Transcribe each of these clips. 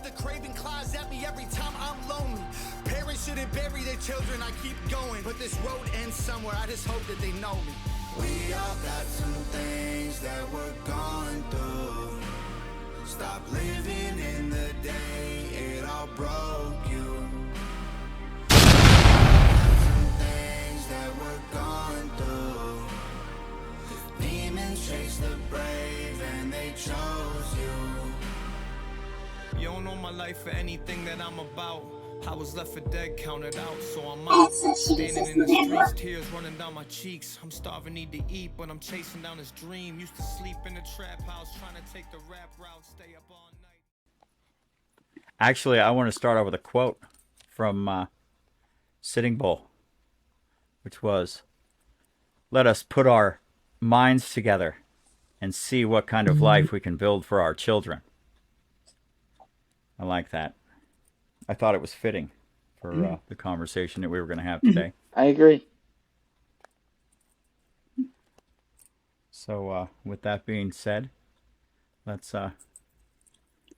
but the craving claws at me every time I'm lonely. Parents shouldn't bury their children, I keep going, but this road ends somewhere, I just hope that they know me. We all got some things that we're going through. Stop living in the day it all broke you. Some things that we're going through. Demons chase the brave and they chose you. You don't know my life for anything that I'm about. I was left for dead, counted out, so I'm out. Standing in the streets, tears running down my cheeks. I'm starving, need to eat, but I'm chasing down this dream. Used to sleep in the trap house, trying to take the rap route, stay up all night. Actually, I want to start out with a quote from Sitting Bull, which was, "Let us put our minds together and see what kind of life we can build for our children." I like that. I thought it was fitting for the conversation that we were going to have today. I agree. So with that being said, let's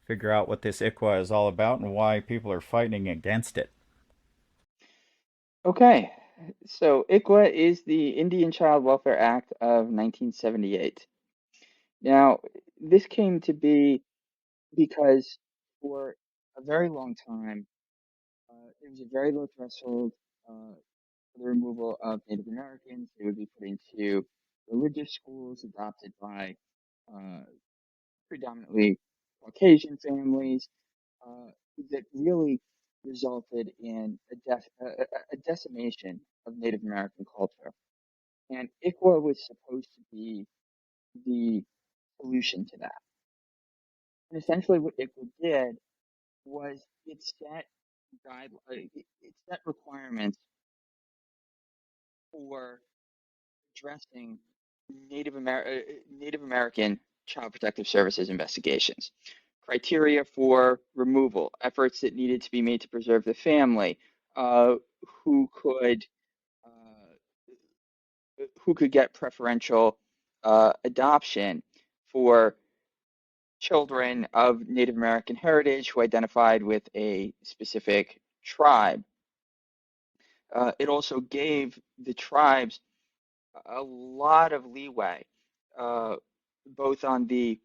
figure out what this I.C.W.A is all about and why people are fighting against it. Okay, so I.C.W.A is the Indian Child Welfare Act of 1978. Now, this came to be because for a very long time, there was a very low threshold for the removal of Native Americans. They would be put into religious schools adopted by predominantly Caucasian families that really resulted in a decimation of Native American culture. And I.C.W.A was supposed to be the solution to that. And essentially what I.C.W.A did was it set requirements for addressing Native American Child Protective Services investigations, criteria for removal, efforts that needed to be made to preserve the family, who could get preferential adoption for children of Native American heritage who identified with a specific tribe. It also gave the tribes a lot of leeway, both on the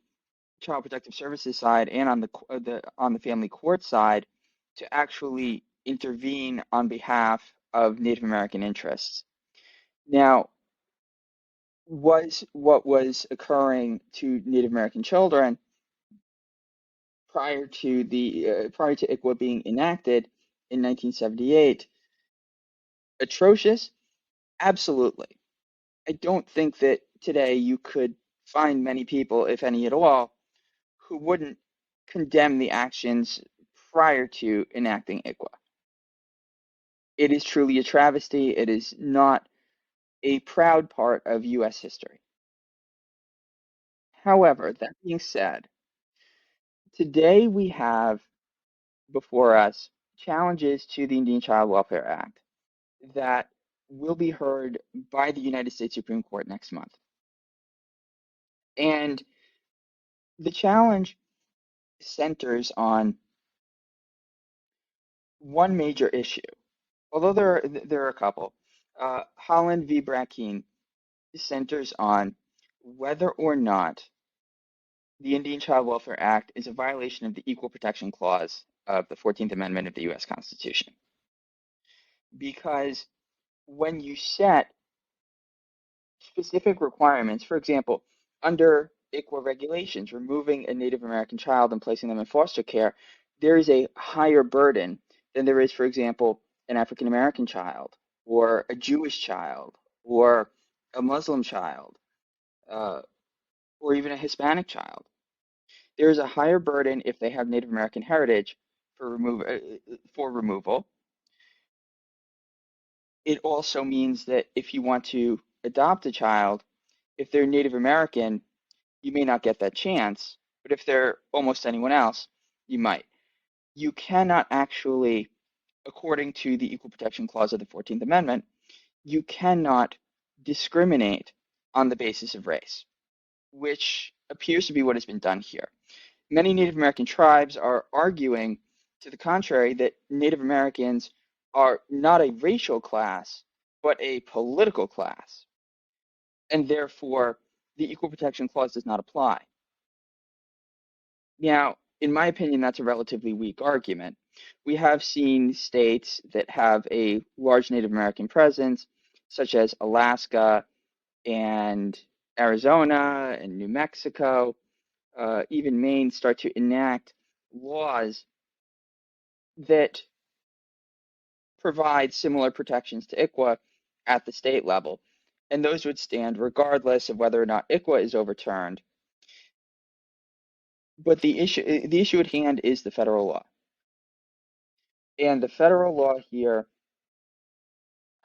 Child Protective Services side and on the family court side, to actually intervene on behalf of Native American interests. Now, what was occurring to Native American children prior to I.C.W.A being enacted in 1978 atrocious? Absolutely. I don't think that today you could find many people, if any at all, who wouldn't condemn the actions prior to enacting I.C.W.A. It is truly a travesty. It is not a proud part of U.S. history. However, that being said, today we have before us challenges to the Indian Child Welfare Act that will be heard by the United States Supreme Court next month. And the challenge centers on one major issue, although there are a couple. Holland v. Brackeen centers on whether or not the Indian Child Welfare Act is a violation of the Equal Protection Clause of the 14th Amendment of the U.S. Constitution. Because when you set specific requirements, for example, under I.C.W.A regulations, removing a Native American child and placing them in foster care, there is a higher burden than there is, for example, an African American child, or a Jewish child, or a Muslim child, or even a Hispanic child. There is a higher burden if they have Native American heritage for removal. It also means that if you want to adopt a child, if they're Native American, you may not get that chance, but if they're almost anyone else, you might. You cannot actually, according to the Equal Protection Clause of the 14th Amendment, you cannot discriminate on the basis of race, which appears to be what has been done here. Many Native American tribes are arguing to the contrary that Native Americans are not a racial class, but a political class, and therefore the Equal Protection Clause does not apply. Now, in my opinion, that's a relatively weak argument. We have seen states that have a large Native American presence, such as Alaska and Arizona and New Mexico, even Maine, start to enact laws that provide similar protections to I.C.W.A at the state level. And those would stand regardless of whether or not I.C.W.A is overturned. But the issue at hand is the federal law. And the federal law here,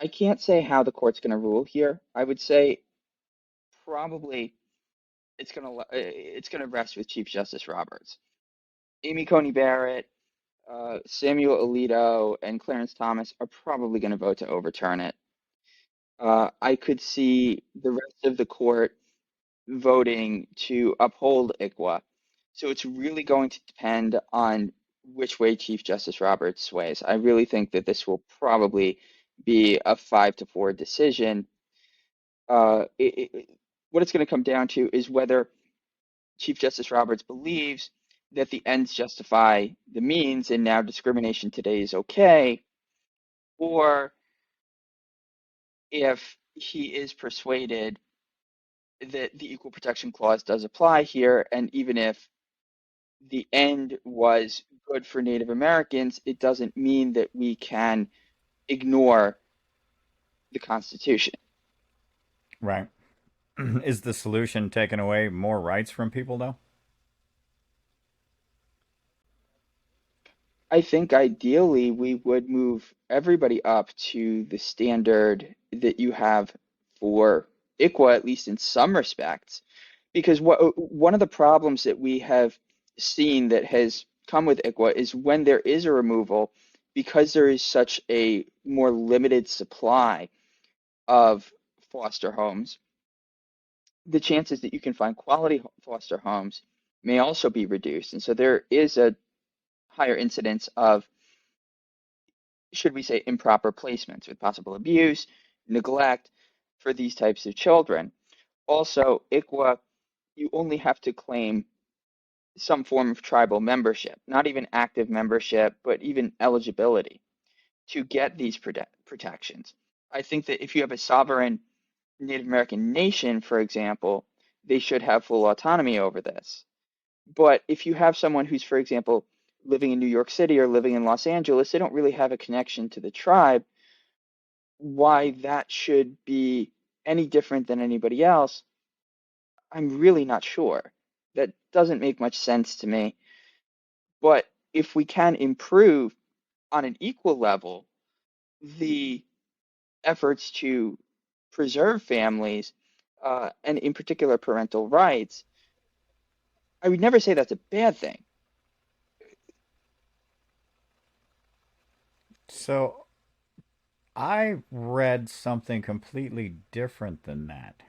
I can't say how the court's going to rule here. I would say probably it's going to rest with Chief Justice Roberts. Amy Coney Barrett, Samuel Alito, and Clarence Thomas are probably going to vote to overturn it. I could see the rest of the court voting to uphold I.C.W.A. So it's really going to depend on which way Chief Justice Roberts sways. I really think that this will probably be a 5-4 decision. What it's going to come down to is whether Chief Justice Roberts believes that the ends justify the means and now discrimination today is okay, or if he is persuaded that the Equal Protection Clause does apply here, and even if the end was good for Native Americans, it doesn't mean that we can ignore the Constitution. Right. Is the solution taking away more rights from people, though? I think ideally we would move everybody up to the standard that you have for I.C.W.A, at least in some respects, because one of the problems that we have seen that has come with I.C.W.A is when there is a removal, because there is such a more limited supply of foster homes, the chances that you can find quality foster homes may also be reduced. And so there is a higher incidence of, should we say, improper placements with possible abuse, neglect for these types of children. Also, I.C.W.A, you only have to claim some form of tribal membership, not even active membership, but even eligibility to get these protections. I think that if you have a sovereign Native American nation, for example, they should have full autonomy over this. But if you have someone who's, for example, living in New York City or living in Los Angeles, they don't really have a connection to the tribe. Why that should be any different than anybody else, I'm really not sure. That doesn't make much sense to me. But if we can improve on an equal level the efforts to preserve families, and in particular parental rights, I would never say that's a bad thing. So I read something completely different than that.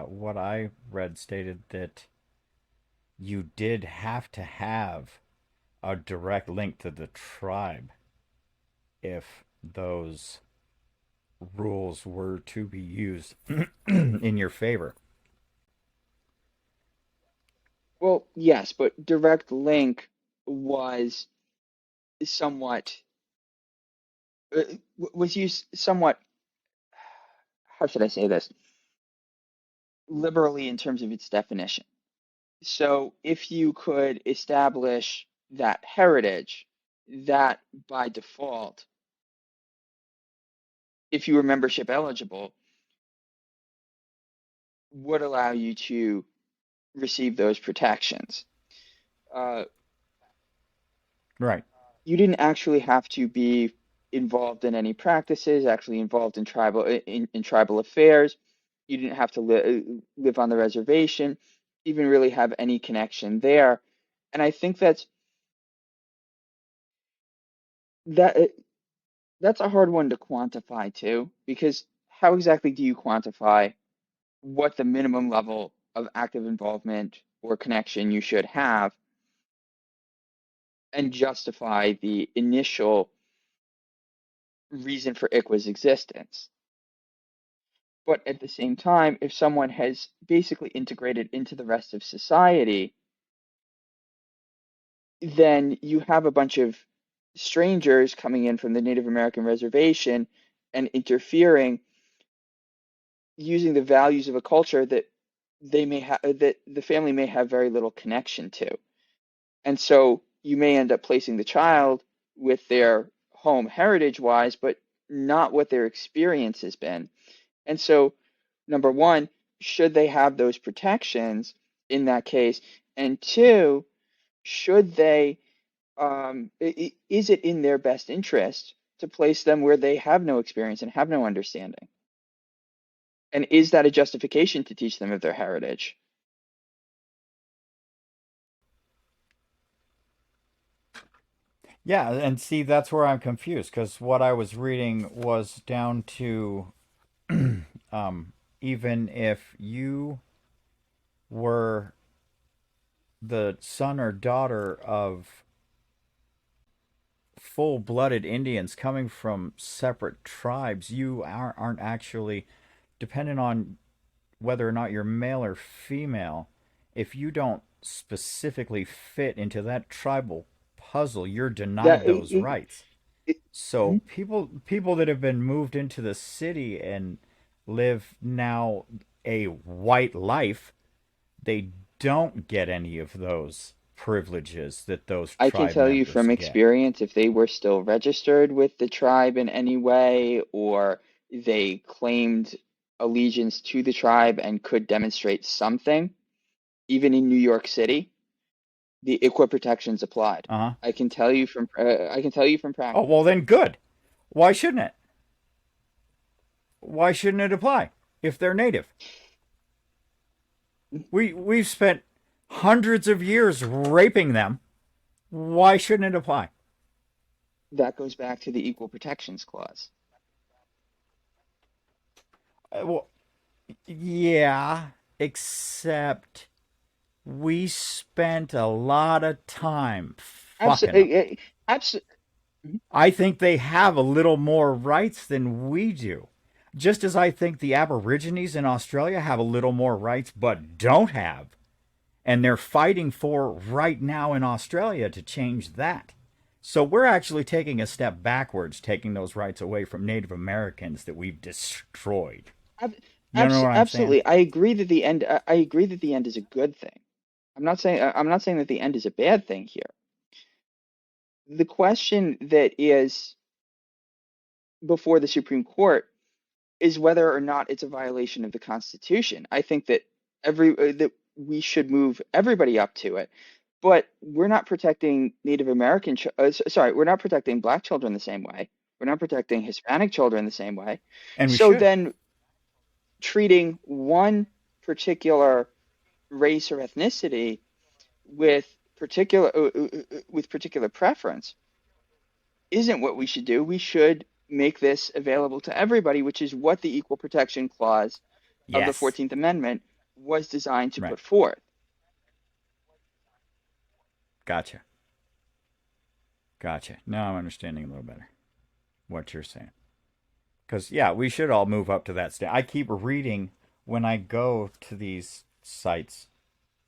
What I read stated that you did have to have a direct link to the tribe if those rules were to be used in your favor. Well, yes, but direct link was somewhat was used somewhat, how should I say this, liberally in terms of its definition. So if you could establish that heritage, that by default, if you were membership eligible, would allow you to receive those protections. Uh, Right. you didn't actually have to be involved in any practices, actually involved in tribal affairs. You didn't have to live on the reservation, even really have any connection there. And I think that that's a hard one to quantify too, because how exactly do you quantify what the minimum level of active involvement or connection you should have and justify the initial reason for I.C.W.A's existence. But at the same time, if someone has basically integrated into the rest of society, then you have a bunch of strangers coming in from the Native American reservation and interfering using the values of a culture that they may have that the family may have very little connection to. And so you may end up placing the child with their home heritage wise, but not what their experience has been. And so, number one, should they have those protections in that case? And two, should they, is it in their best interest to place them where they have no experience and have no understanding? And is that a justification to teach them of their heritage? Yeah, and see, that's where I'm confused because what I was reading was down to um, even if you were the son or daughter of full blooded Indians coming from separate tribes, you aren't actually dependent on whether or not you're male or female. If you don't specifically fit into that tribal puzzle, you're That denied those rights. So Mhm. people that have been moved into the city and live now a white life, they don't get any of those privileges that those I can tribe tell you members from get. experience, if they were still registered with the tribe in any way, or they claimed allegiance to the tribe and could demonstrate something, even in New York City, the ICWA protections applied. Uh-huh. I can tell you from Oh, well practice. then good. Why shouldn't it? Why shouldn't it apply if they're native? We've spent hundreds of years raping them. Why shouldn't it apply? That goes back to the Equal Protections Clause. Well, yeah, except we spent a lot of time fucking them. Absolutely, absolutely. I think they have a little more rights than we do. Just as I think the Aborigines in Australia have a little more rights but don't have. And they're fighting for right now in Australia to change that. So we're actually taking a step backwards, taking those rights away from Native Americans that we've destroyed. You know what I'm saying? Absolutely. I agree that the end. I agree that the end is a good thing. I'm not saying that the end is a bad thing here. The question that is before the Supreme Court is whether or not it's a violation of the Constitution. I think that that we should move everybody up to it, but we're not protecting Native American. Sorry, we're not protecting Black children the same way. We're not protecting Hispanic children the same way. And we So should. then, treating one particular race or ethnicity with particular preference isn't what we should do. We should make this available to everybody, which is what the Equal Protection Clause of the Yes. 14th Amendment was designed to Right. put forth. Gotcha. Gotcha. Now I'm understanding a little better what you're saying. Because, yeah, we should all move up to that state. I keep reading when I go to these sites,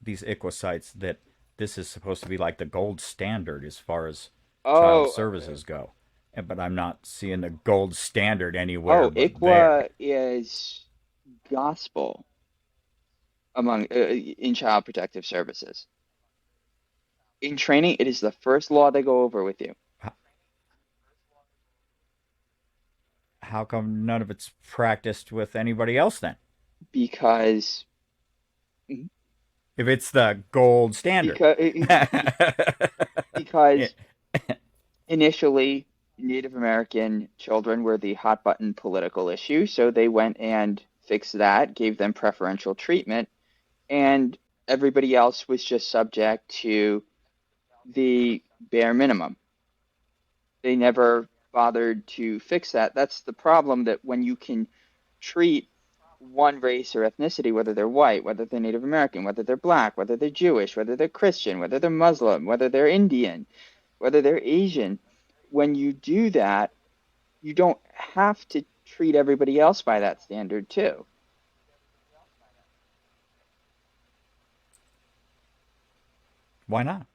these ICWA sites, that this is supposed to be like the gold standard as far as child Oh, services go. But I'm not seeing the gold standard anywhere oh, but there. ICWA is gospel among in child protective services. In training, it is the first law they go over with you How come none of it's practiced with anybody else then? because If it's the gold standard. because Yeah. because initially Native American children were the hot button political issue, so they went and fixed that, gave them preferential treatment, and everybody else was just subject to the bare minimum. They never bothered to fix that. That's the problem that when you can treat one race or ethnicity, whether they're white, whether they're Native American, whether they're black, whether they're Jewish, whether they're Christian, whether they're Muslim, whether they're Indian, whether they're Asian. When you do that, you don't have to treat everybody else by that standard too. Why not?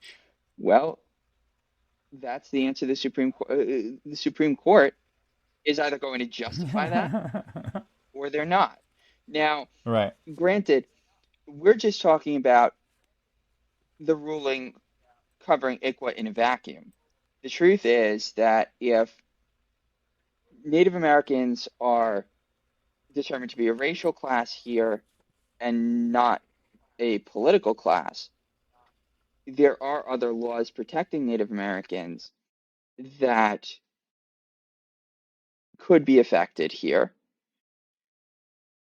Well, that's the answer the Supreme Court is either going to justify that or they're not. Now, Right. granted, we're just talking about the ruling covering I.C.W.A in a vacuum. The truth is that if Native Americans are determined to be a racial class here and not a political class, there are other laws protecting Native Americans that could be affected here.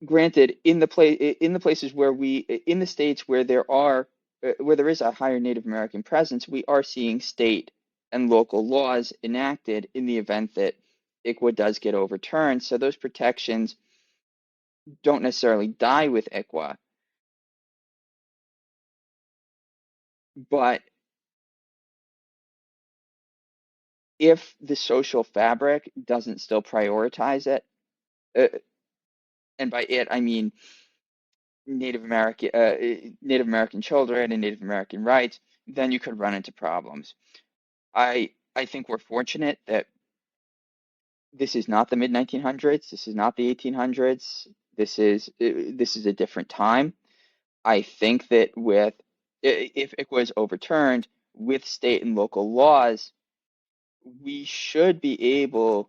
Granted, in the places where in the states where where there is a higher Native American presence, we are seeing state and local laws enacted in the event that I.C.W.A does get overturned. So those protections don't necessarily die with I.C.W.A, but if the social fabric doesn't still prioritize it, uh, and by it I mean Native American children and Native American rights, then you could run into problems. I think we're fortunate that this is not the mid 1900s. This is not the 1800s. This is a different time. I think that if it was overturned with state and local laws, we should be able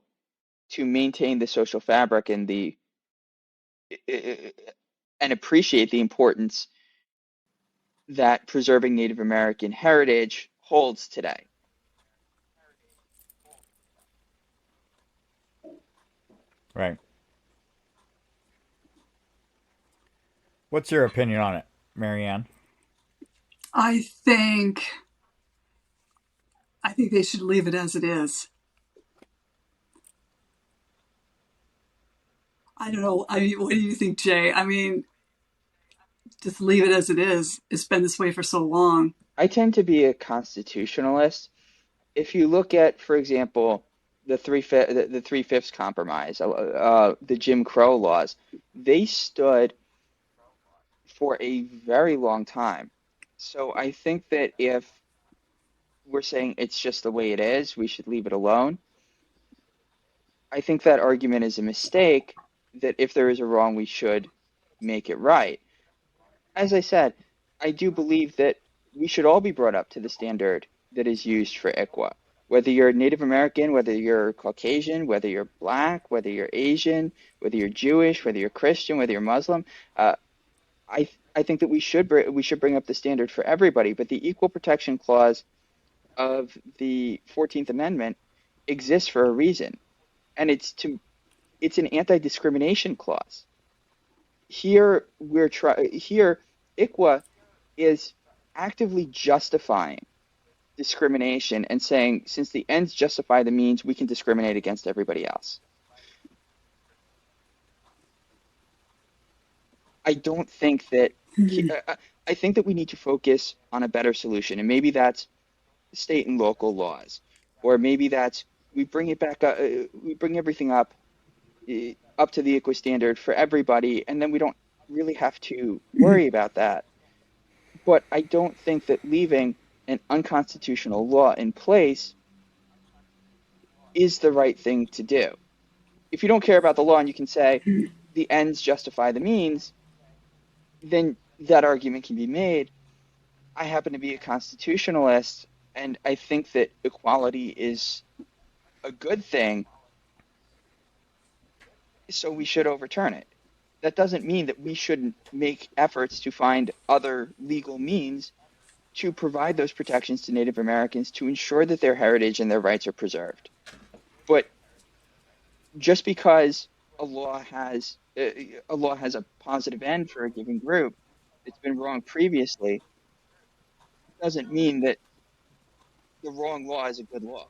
to maintain the social fabric and the and appreciate the importance that preserving Native American heritage holds today. Right. What's your opinion on it, MaryAnn? I think I think they should leave it as it is. I don't know. I mean, what do you think, Jay? I mean, just leave it as it is. It's been this way for so long. I tend to be a constitutionalist. If you look at, for example, the three-fifths compromise, the Jim Crow laws, they stood for a very long time. So I think that if we're saying it's just the way it is, we should leave it alone. I think that argument is a mistake, that if there is a wrong, we should make it right. As I said, I do believe that we should all be brought up to the standard that is used for I.C.W.A. Whether you're Native American, whether you're Caucasian, whether you're Black, whether you're Asian, whether you're Jewish, whether you're Christian, whether you're Muslim, I think that we should bring up the standard for everybody. But the Equal Protection Clause of the 14th Amendment exists for a reason, and it's an anti-discrimination clause. Here I.C.W.A is actively justifying discrimination and saying, since the ends justify the means, we can discriminate against everybody else. I don't think that I think that we need to focus on a better solution, and maybe that's state and local laws, or maybe that's we bring everything up to the I.C.W.A standard for everybody, and then we don't really have to worry about that. But I don't think that leaving an unconstitutional law in place is the right thing to do. If you don't care about the law and you can say the ends justify the means, then that argument can be made. I happen to be a constitutionalist, and I think that equality is a good thing, so we should overturn it. That doesn't mean that we shouldn't make efforts to find other legal means to provide those protections to Native Americans to ensure that their heritage and their rights are preserved. But just because a law has a positive end for a given group that's been wrong previously doesn't mean that the wrong law is a good law.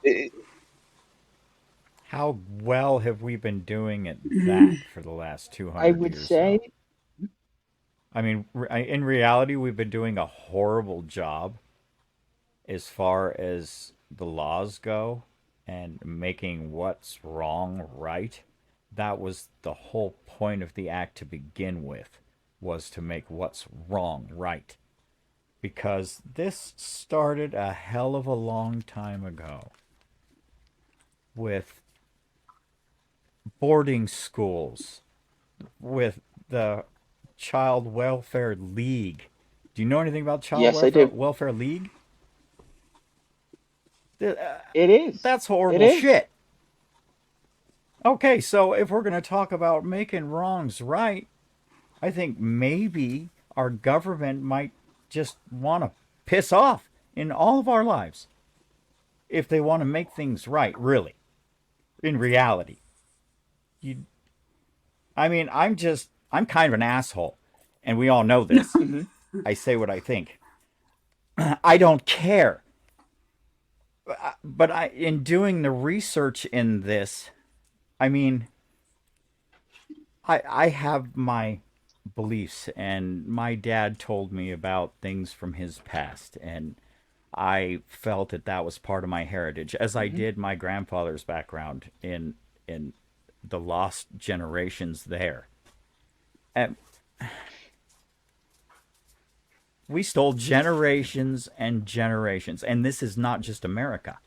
It, How well have we been doing at that for the last I 200 would years, though? say, I mean, in reality, we've been doing a horrible job as far as the laws go and making what's wrong right. That was the whole point of the act to begin with, was to make what's wrong right. Because this started a hell of a long time ago with boarding schools, with the Child Welfare League. Do you know anything about Child yes, I do. Welfare League? It is. That's It horrible is. shit. Okay, so if we're going to talk about making wrongs right, I think maybe our government might just want to piss off in all of our lives if they want to make things right, really, in reality. You, I mean, I'm kind of an asshole, and we all know this. Hmm. I say what I think. I don't care. But in doing the research in this, I mean, I have my beliefs, and my dad told me about things from his past, and I felt that that was part of my heritage, as I Hmm. did my grandfather's background in the lost generations there. And we stole generations and generations, and this is not just America.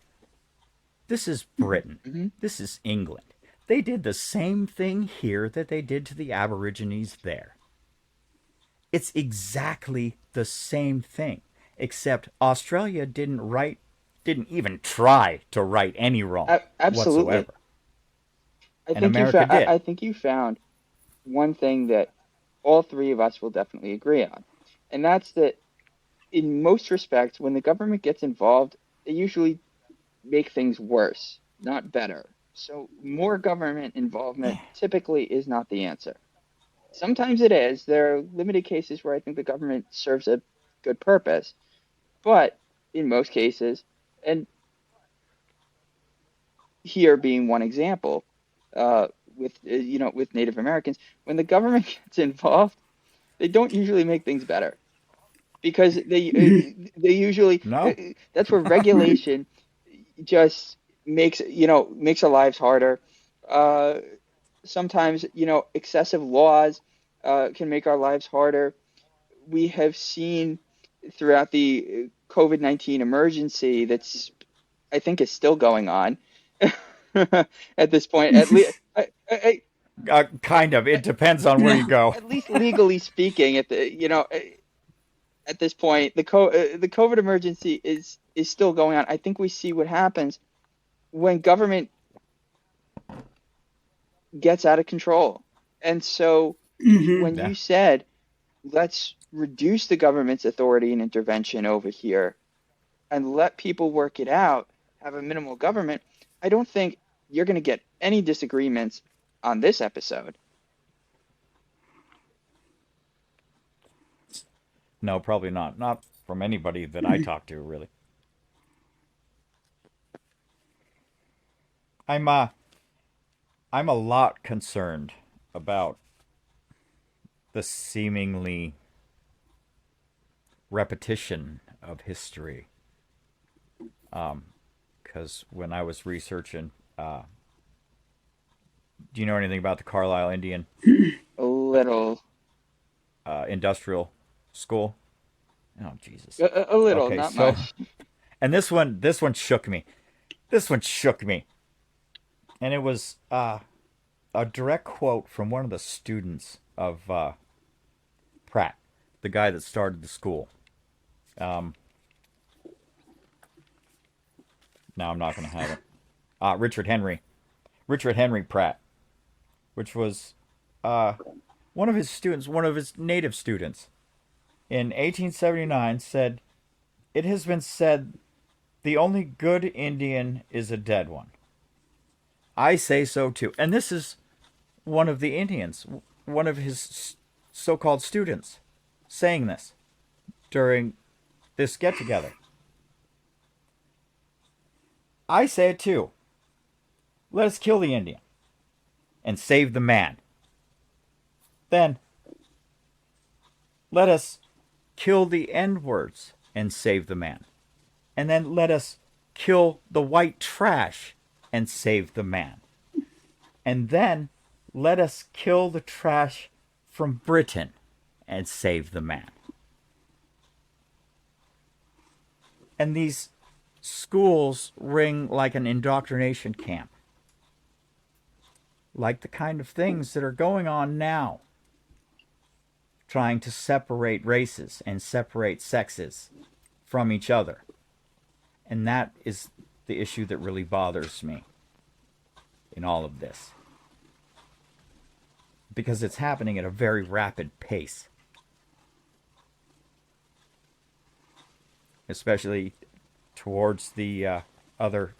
This is Britain. Hmm. This is England. They did the same thing here that they did to the Aborigines there. It's exactly the same thing, except Australia didn't even try to right any wrong Absolutely. whatsoever, and America did. I think you found one thing that all three of us will definitely agree on, and that's that in most respects, when the government gets involved, they usually make things worse, not better. So more government involvement typically is not the answer. Sometimes it is. There are limited cases where I think the government serves a good purpose, but in most cases, and here being one example, with Native Americans, when the government gets involved, they don't usually make things better because they usually No, that's where regulation just makes our lives harder. Uh, Sometimes excessive laws can make our lives harder. We have seen throughout the COVID-19 emergency that's I think is still going on at this point. At least, kind of. It depends on where Yeah. you go. at least legally speaking, at this point, the COVID emergency is still going on. I think we see what happens when government gets out of control. And so Hmm. when Yeah. you said let's reduce the government's authority and intervention over here and let people work it out, have a minimal government, I don't think you're going to get any disagreements on this episode. No, probably not. Not from anybody that I talk to, really. I'm uh, I'm a lot concerned about the seemingly repetition of history. Because when I was researching, uh, do you know anything about the Carlisle Indian A little, Industrial School? Oh Jesus. a little, Okay, not so much. and this one shook me. This one shook me, and it was a direct quote from one of the students of Pratt, the guy that started the school. Um, now I'm not going to have it. Richard Henry Pratt, which was uh, one of his students, one of his native students, in 1879 said, "It has been said the only good Indian is a dead one. I say so too." And this is one of the Indians, one of his so-called students, saying this during this get-together. I say it too. let us kill the Indian and save the man. Then let us kill the N-words and save the man. And then let us kill the white trash and save the man. And then let us kill the trash from Britain and save the man. And these schools ring like an indoctrination camp, like the kind of things that are going on now, trying to separate races and separate sexes from each other. And that is the issue that really bothers me in all of this, because it's happening at a very rapid pace, especially towards the other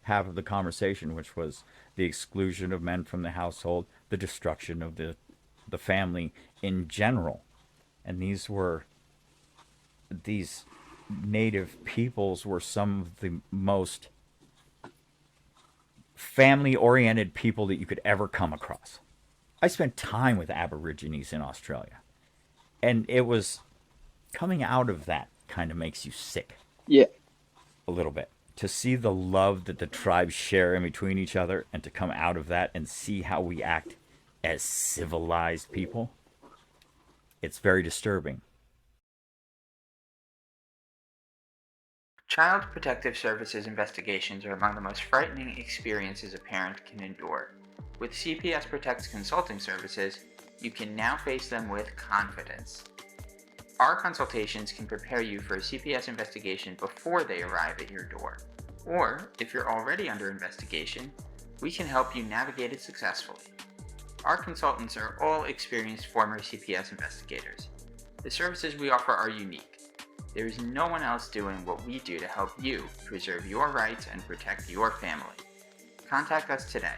half of the conversation, which was the exclusion of men from the household, the destruction of the family in general. And these native peoples were some of the most family-oriented people that you could ever come across. I spent time with Aborigines in Australia, and it was coming out of that kind of makes you sick. Yeah. A little bit. To see the love that the tribes share in between each other, and to come out of that and see how we act as civilized people, it's very disturbing. Child Protective Services investigations are among the most frightening experiences a parent can endure. With CPSprotect consulting services, you can now face them with confidence. Our consultations can prepare you for a CPS investigation before they arrive at your door. Or, if you're already under investigation, we can help you navigate it successfully. Our consultants are all experienced former CPS investigators. The services we offer are unique. There is no one else doing what we do to help you preserve your rights and protect your family. Contact us today.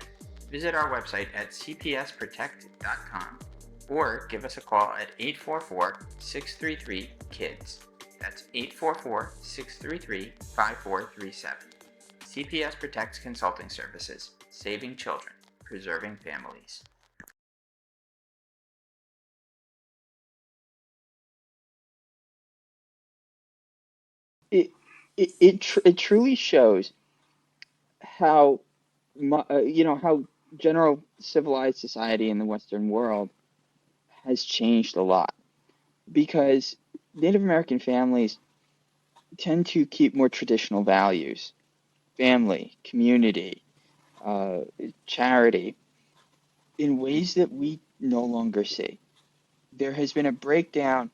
Visit our website at CPSprotect.com or give us a call at 844-633-KIDS. That's 844-633-5437. CPS Protect Consulting Services, saving children, preserving families. It truly shows how how general civilized society in the Western world has changed a lot, because Native American families tend to keep more traditional values: family, community, uh, charity, in ways that we no longer see. There has been a breakdown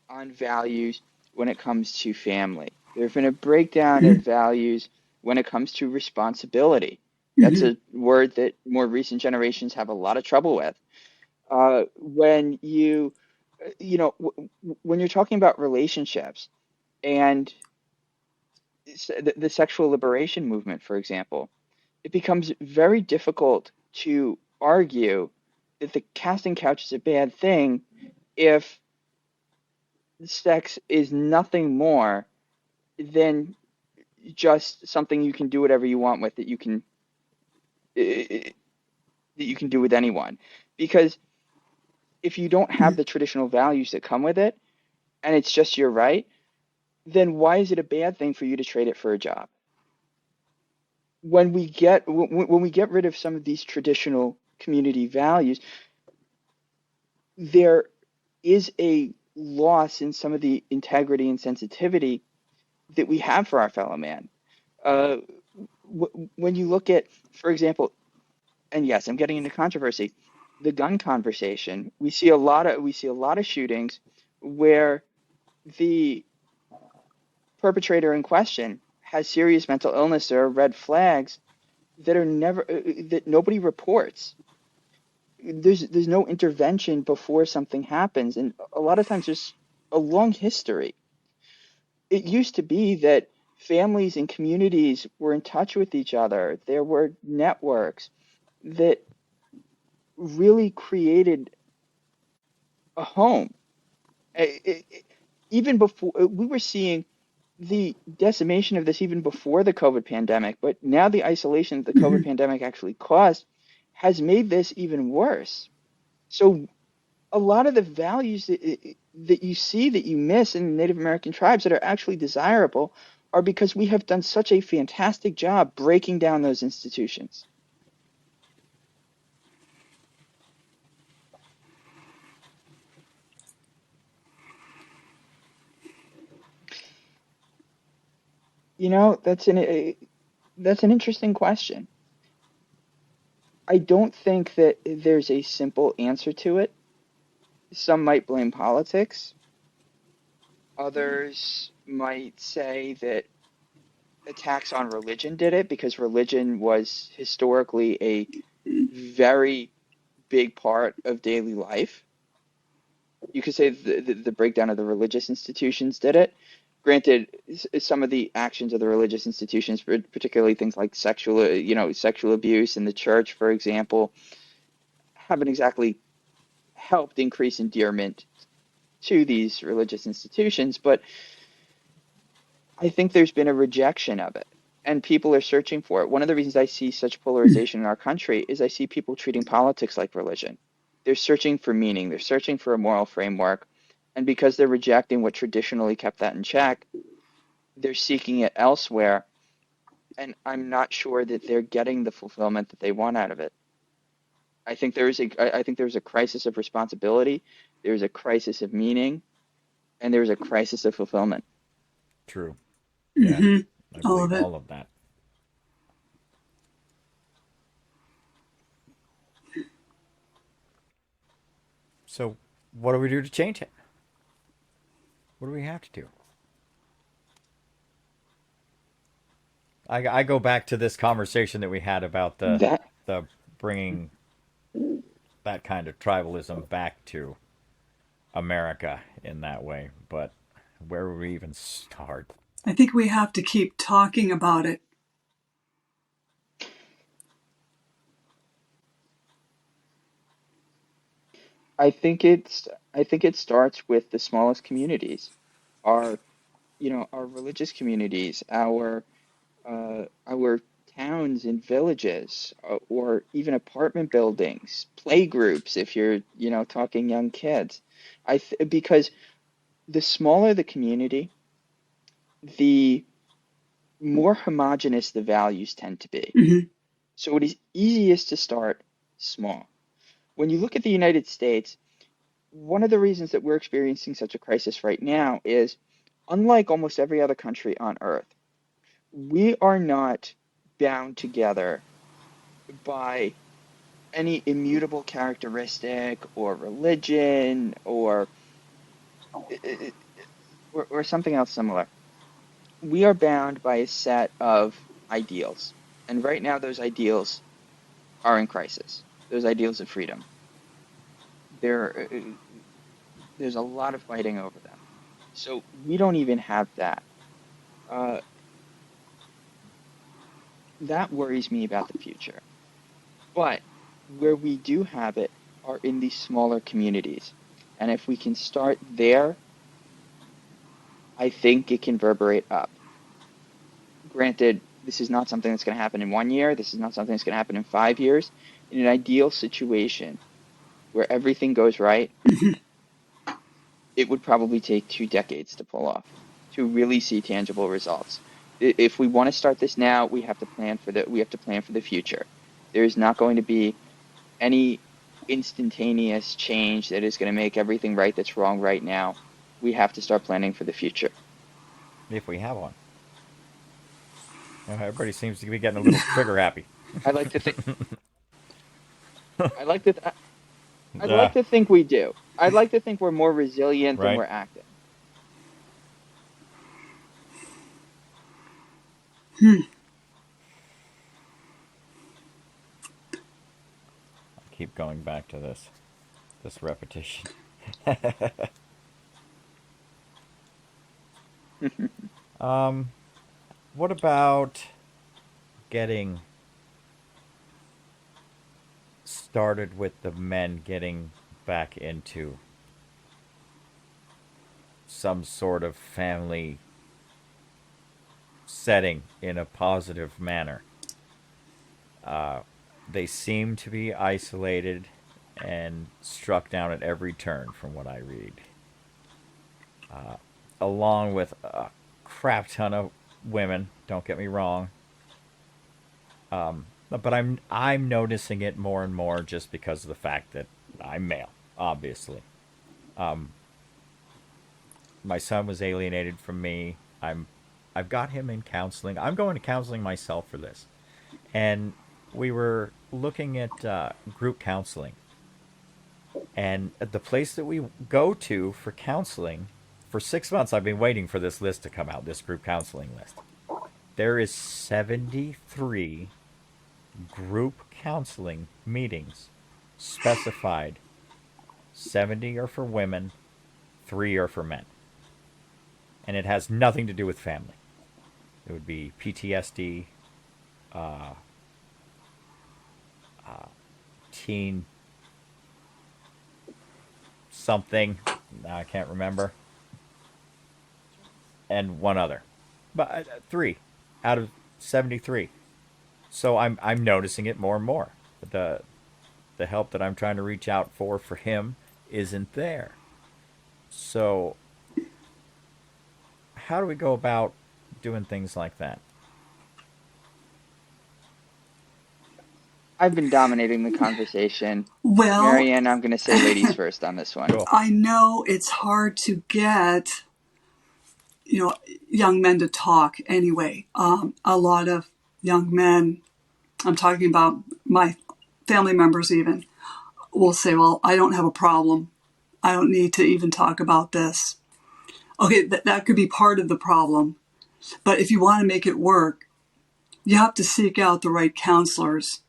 on values when it comes to family. There's been a breakdown of values when it comes to responsibility. That's a word that more recent generations have a lot of trouble with. When when you're talking about relationships and the sexual liberation movement, for example, it becomes very difficult to argue that the casting couch is a bad thing if sex is nothing more than just something you can do whatever you want with, that you can do with anyone. Because if you don't have the traditional values that come with it, and it's just your right, then why is it a bad thing for you to trade it for a job? When we get rid of some of these traditional community values, there is a loss in some of the integrity and sensitivity that we have for our fellow man. Uh, when you look at, for example, and yes, I'm getting into controversy, the gun conversation, we see a lot of shootings where the perpetrator in question has serious mental illness. There are red flags that are never that nobody reports. There's no intervention before something happens, and a lot of times there's a long history. It used to be that families and communities were in touch with each other. There were networks that really created a home. Even before we were seeing the decimation of this even before the COVID pandemic, but now the isolation that the COVID Hmm. pandemic actually caused has made this even worse. So a lot of the values that you see that you miss in Native American tribes that are actually desirable are because we have done such a fantastic job breaking down those institutions. You know, that's an interesting question. I don't think that there's a simple answer to it. Some might blame politics. Others might say that attacks on religion did it because religion was historically a very big part of daily life. You could say the breakdown of the religious institutions did it. Granted, some of the actions of the religious institutions, particularly things like sexual abuse in the church, for example, haven't exactly helped increase endearment to these religious institutions, but I think there's been a rejection of it, and people are searching for it. One of the reasons I see such polarization in our country is I see people treating politics like religion. They're searching for meaning, they're searching for a moral framework, and because they're rejecting what traditionally kept that in check, they're seeking it elsewhere, and I'm not sure that they're getting the fulfillment that they want out of it. I think there's a crisis of responsibility, there's a crisis of meaning, and there's a crisis of fulfillment. True. Yeah, Hmm. I All believe of it. all of that. So, what do we do to change it? What do we have to do? I go back to this conversation that we had about That the bringing that kind of tribalism back to America in that way. But where would we even start? I think we have to keep talking about it. I think it starts with the smallest communities, our our religious communities, our towns and villages, or even apartment buildings, play groups if you're talking young kids. Because the smaller the community, the more homogenous the values tend to be. Hmm. So it is easiest to start small. When you look at the United States, one of the reasons that we're experiencing such a crisis right now is, unlike almost every other country on earth, we are not bound together by any immutable characteristic or religion or something else similar. We are bound by a set of ideals. And right now, those ideals are in crisis. Those ideals of freedom. There, there's a lot of fighting over them. So we don't even have that. Uh, that worries me about the future. But where we do have it are in these smaller communities. And if we can start there, I think it can reverberate up. Granted, this is not something that's going to happen in 1 year. This is not something that's going to happen in 5 years. In an ideal situation where everything goes right, it would probably take 2 decades to pull off to really see tangible results. If we want to start this now, we have to plan for the future. There is not going to be any instantaneous change that is going to make everything right that's wrong right now. We have to start planning for the future. If we have one. Everybody seems to be getting a little trigger happy. I like to think I like to th- I'd Uh, like to think we do. I'd like to think we're more resilient than right? we're acting. I keep going back to this repetition. What about getting started with the men getting back into some sort of family setting in a positive manner. They seem to be isolated and struck down at every turn, from what I read, along with a crap ton of women. Don't get me wrong, but I'm noticing it more and more just because of the fact that I'm male. Obviously, my son was alienated from me. I've got him in counseling. I'm going to counseling myself for this, and we were looking at group counseling. And at the place that we go to for counseling, for 6 months, I've been waiting for this list to come out, this group counseling list. There is 73 group counseling meetings specified. 70 are for women, 3 are for men. And it has nothing to do with family. It would be PTSD, teen something, I can't remember, and one other, but 3 out of 73. So I'm noticing it more and more. The help that I'm trying to reach out for him isn't there. So how do we go about doing things like that? I've been dominating the conversation. Well, MaryAnn, I'm going to say ladies first on this one. Cool. I know it's hard to get, young men to talk anyway. A lot of young men, I'm talking about my family members even, will say, well, I don't have a problem. I don't need to even talk about this. Okay, that could be part of the problem. But if you want to make it work, you have to seek out the right counselors.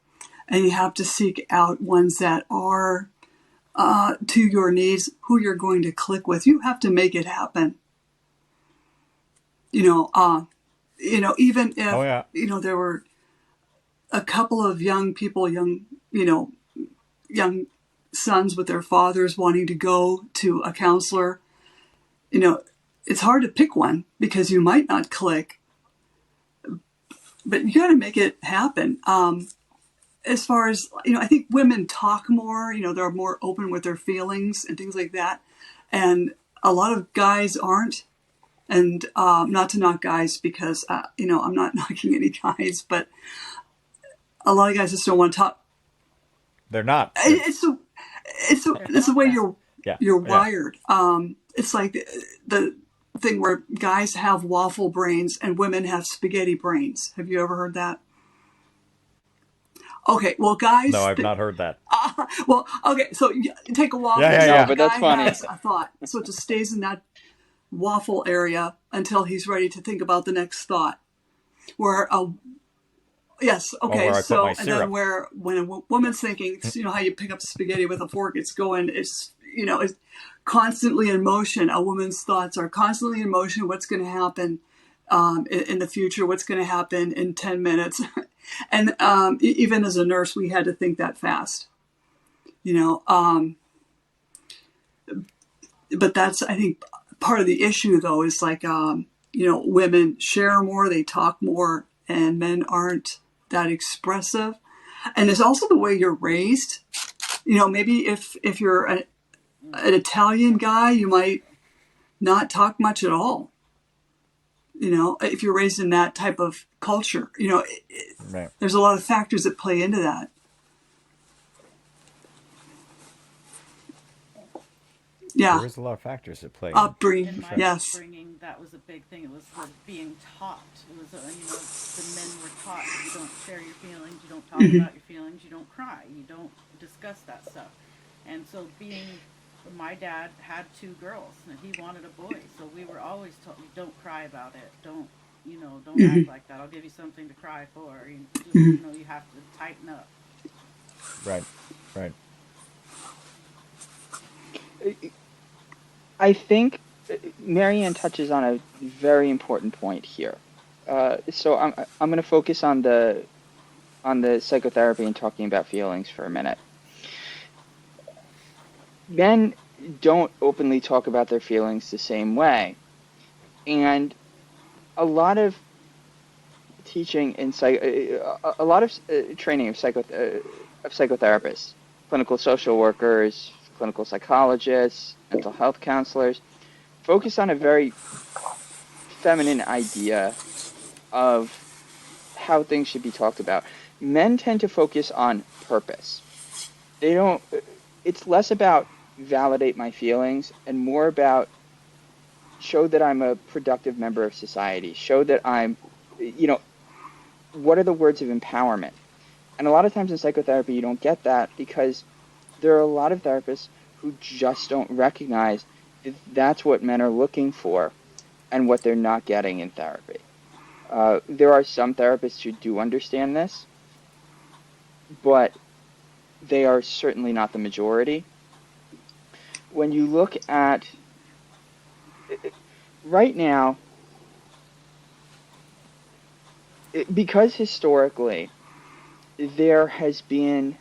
And you have to seek out ones that are to your needs, who you're going to click with. You have to make it happen. Even if, there were a couple of young people, young sons with their fathers wanting to go to a counselor, it's hard to pick one because you might not click, but you got to make it happen. As far as, I think women talk more, they're more open with their feelings and things like that. And a lot of guys aren't. And not to knock guys because, I'm not knocking any guys, but a lot of guys just don't want to talk. They're not. It's the way you're wired. It's like the thing where guys have waffle brains and women have spaghetti brains. Have you ever heard that? Okay, well, guys. No, I've not heard that. Well, okay, so you take a waffle. Yeah. No, but that's funny. Has a thought, so it just stays in that waffle area until he's ready to think about the next thought. Yes, okay, so and then when a woman's thinking, how you pick up spaghetti with a fork, it's constantly in motion. A woman's thoughts are constantly in motion. What's going to happen in the future? What's going to happen in 10 minutes? And even as a nurse, we had to think that fast, but that's, I think, part of the issue, though, is like, women share more, they talk more, and men aren't that expressive. And there's also the way you're raised. Maybe if you're an Italian guy, you might not talk much at all. If you're raised in that type of culture, Right. There's a lot of factors that play into that. Yeah. There is a lot of factors that play. Upbringing, in my yes. upbringing, that was a big thing. It was the being taught. It was, the men were taught you don't share your feelings, you don't talk about your feelings, you don't cry, you don't discuss that stuff. And so my dad had 2 girls, and he wanted a boy, so we were always told, don't cry about it, don't act like that. I'll give you something to cry for. You have to tighten up. Right. I think MaryAnn touches on a very important point here. So I'm going to focus on the psychotherapy and talking about feelings for a minute. Men don't openly talk about their feelings the same way, and a lot of teaching in a lot of training of psychotherapists, clinical social workers, clinical psychologists, mental health counselors focus on a very feminine idea of how things should be talked about. Men tend to focus on purpose. They don't, it's less about validate my feelings and more about show that I'm a productive member of society, show that I'm, you know, what are the words of empowerment? And a lot of times in psychotherapy, you don't get that because there are a lot of therapists who just don't recognize that that's what men are looking for and what they're not getting in therapy. There are some therapists who do understand this, but they are certainly not the majority. When you look at right now, because historically there has been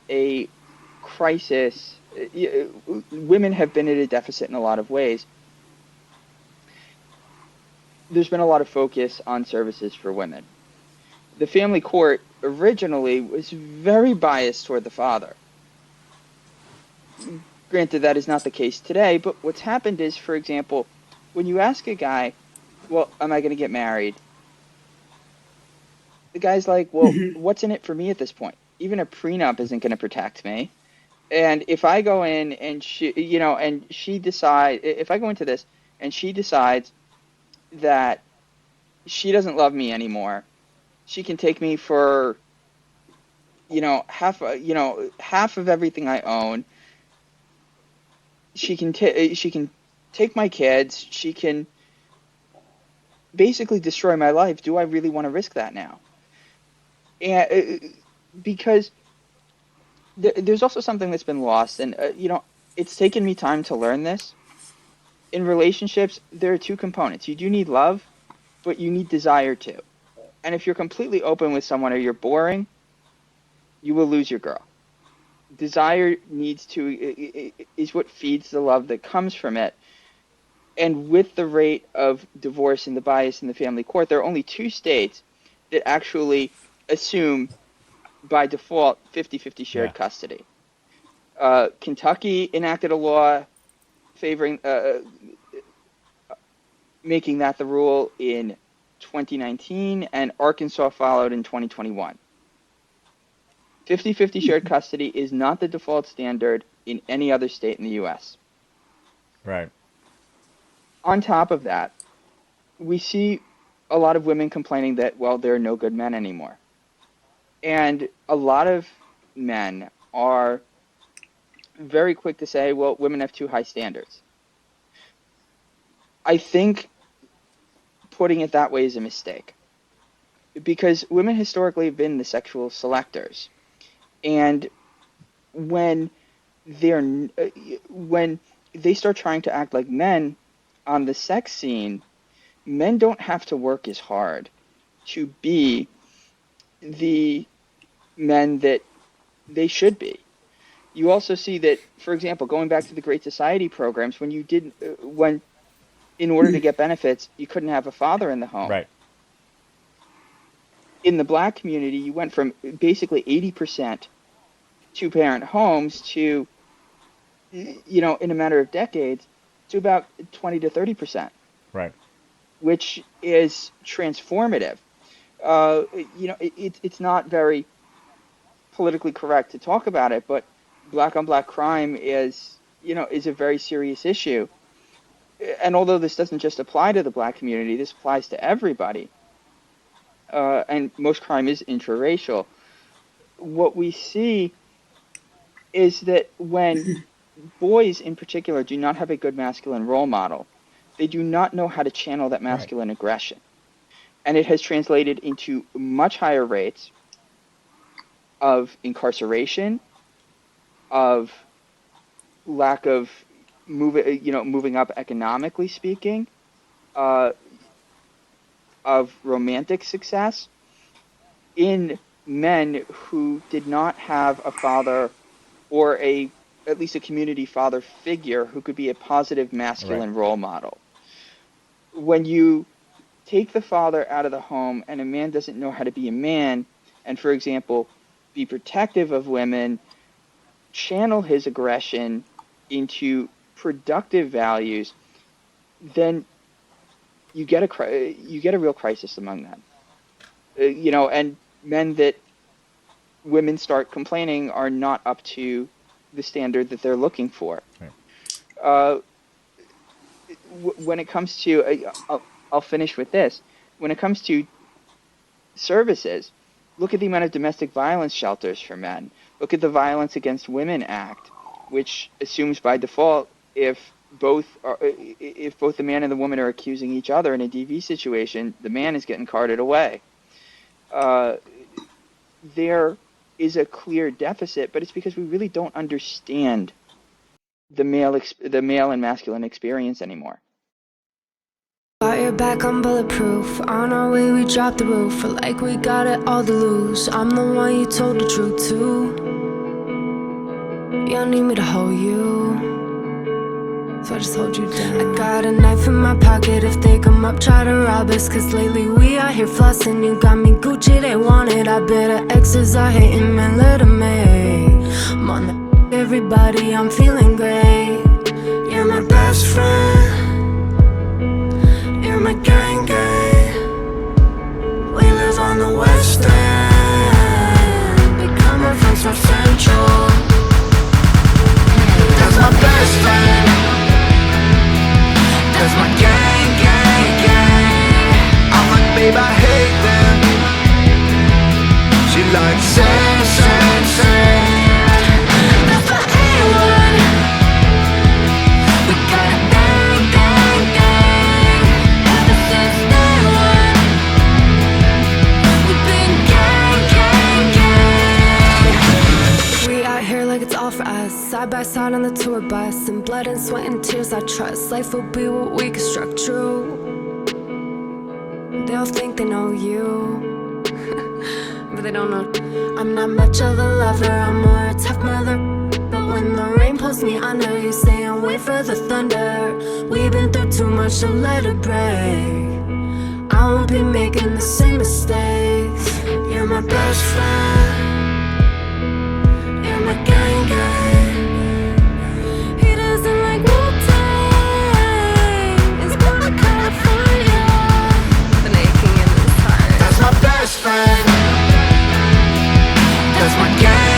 a crisis, women have been at a deficit in a lot of ways. There's been a lot of focus on services for women. The family court originally was very biased toward the father. Granted, that is not the case today, but what's happened is, for example, when you ask a guy, well, am I going to get married? The guy's like, well, what's in it for me at this point? Even a prenup isn't going to protect me. And if I go in and if I go into this and she decides that she doesn't love me anymore, she can take me for, half of everything I own. She can take my kids. She can basically destroy my life. Do I really want to risk that now? And because there's also something that's been lost, and it's taken me time to learn this. In relationships, there are two components. You do need love, but you need desire too. And if you're completely open with someone or you're boring, you will lose your girl. Desire is what feeds the love that comes from it. And with the rate of divorce and the bias in the family court, there are only two states that actually assume by default 50-50 Yeah. shared custody. Kentucky enacted a law favoring making that the rule in 2019, and Arkansas followed in 2021. 50-50 shared custody is not the default standard in any other state in the U.S. Right. On top of that, we see a lot of women complaining that, well, there are no good men anymore. And a lot of men are very quick to say, well, women have too high standards. I think putting it that way is a mistake because women historically have been the sexual selectors. And when they're when they start trying to act like men on the sex scene, men don't have to work as hard to be the men that they should be. You also see that, for example, going back to the Great Society programs, when in order to get benefits, you couldn't have a father in the home. Right. In the black community, you went from basically 80% two-parent homes to, in a matter of decades, to about 20 to 30%, Right. which is transformative. It's not very politically correct to talk about it, but black on black crime is a very serious issue. And although this doesn't just apply to the black community, this applies to everybody. And most crime is intraracial. What we see is that when boys in particular do not have a good masculine role model, they do not know how to channel that Right. masculine aggression. And it has translated into much higher rates of incarceration, of lack of moving up economically speaking, uh, of romantic success in men who did not have a father or at least a community father figure who could be a positive Right. masculine role model. When you take the father out of the home and a man doesn't know how to be a man, and, for example, be protective of women, channel his aggression into productive values, then you get a real crisis among them. And men that women start complaining are not up to the standard that they're looking for. Right. When it comes to, I'll finish with this. When it comes to services, look at the amount of domestic violence shelters for men. Look at the Violence Against Women Act, which assumes by default if both the man and the woman are accusing each other in a DV situation, the man is getting carted away. There is a clear deficit, but it's because we really don't understand the male and masculine experience anymore. Got your back, I'm bulletproof. On our way, we dropped the roof. Feel like we got it all to lose. I'm the one you told the truth to. You don't need me to hold you, so I just hold you down. I got a knife in my pocket. If they come up, try to rob us. Cause lately we out here flossing. You got me Gucci, they want it. I bet our exes are hating, man, let them make. I'm on the everybody, I'm feeling great. You're my best friend. You're my gang. We live on the west end. We come up from South Central. That's my best friend. That's my gang. I'm like, babe, I hate them. She like, same. That's my A1. We got a gang. Ever since day one, we've been gang. We out here like it's all for us. Side by side on the tour bus. In blood and sweat and tears I trust. Life will be what we construct true. They all think they know you, but they don't know. I'm not much of a lover, I'm more a tough mother. But when the rain pulls me under, you say and wait for the thunder. We've been through too much, so let it break. I won't be making the same mistakes. You're my best friend. You're my gang. He doesn't like Wu-Tang. It's going to California. The aching in his heart. That's my best friend. That's my gang.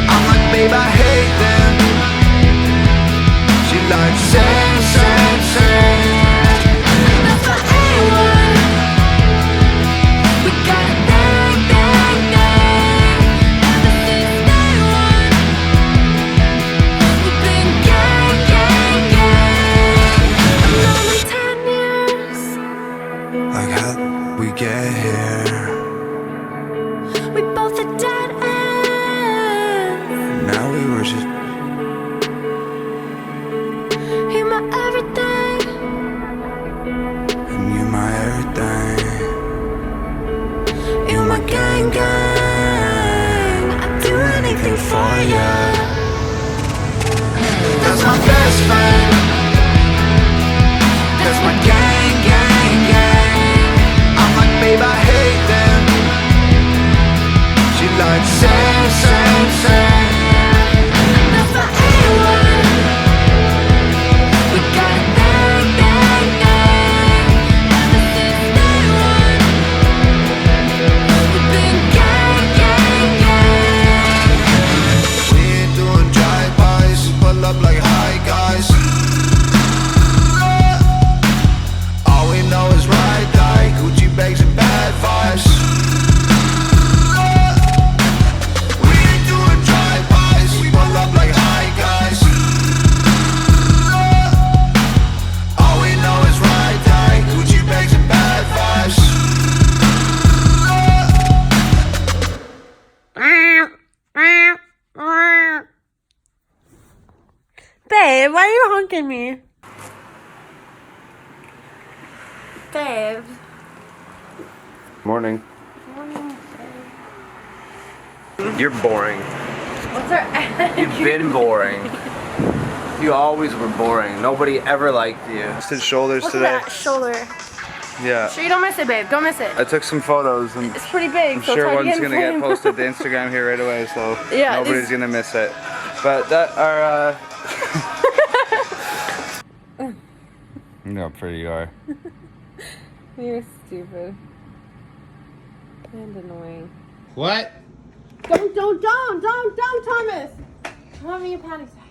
I'm like, babe, I hate them. She like, same. That's my A1. We got a gang. Ever since day one, we've been gang. I'm only 10 years. Like, how we get here? We both are dead ends. Now we were just You're my everything. and you my everything. You're my gang. I'd do anything for ya. That's my best friend. That's my gang. I'm like, babe, I hate them. She like, same. That's my A1. We got a gang. Ever since day one, we've been gang. We ain't doing drive-bys, pull up like hi guys. All we know is ride die, Gucci bags and bad vibes. We ain't doing drive-bys, pull up like hi guys. All we know is ride die, Gucci bags and bad vibes. Babe, why are you honking me? Babe. Morning. You're boring. What's our You've been boring. You always were boring. Nobody ever liked you. Just did shoulders Look today. at that shoulder. Yeah. Sure you don't miss it, babe. Don't miss it. I took some photos and It's pretty big, I'm so sure it's hard one's to gonna get in get frame. posted to Instagram here right away, so Yeah, nobody's these- gonna miss it. But that are you know how pretty you are. You're stupid. And annoying. What? Don't, Thomas! I'm having a panic attack.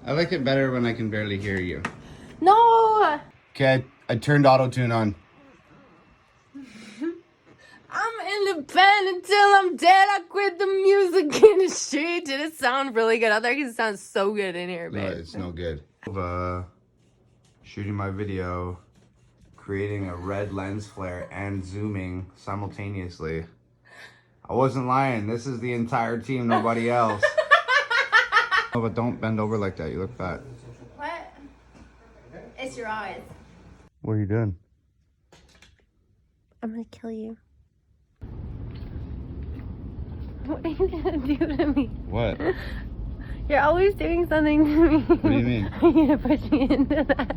I like it better when I can barely hear you. No! Okay, I turned auto-tune on. I'm independent till I'm dead. I quit the music in the street. Did it sound really good? I thought it sounds so good in here, No, babe. it's no good. Shooting my video, creating a red lens flare, and zooming simultaneously. I wasn't lying. This is the entire team, nobody else. Oh, but don't bend over like that. You look fat. What? It's your eyes. What are you doing? I'm gonna kill you. What are you gonna do to me? What? You're always doing something to me. What do you mean? Are you gonna push me into that?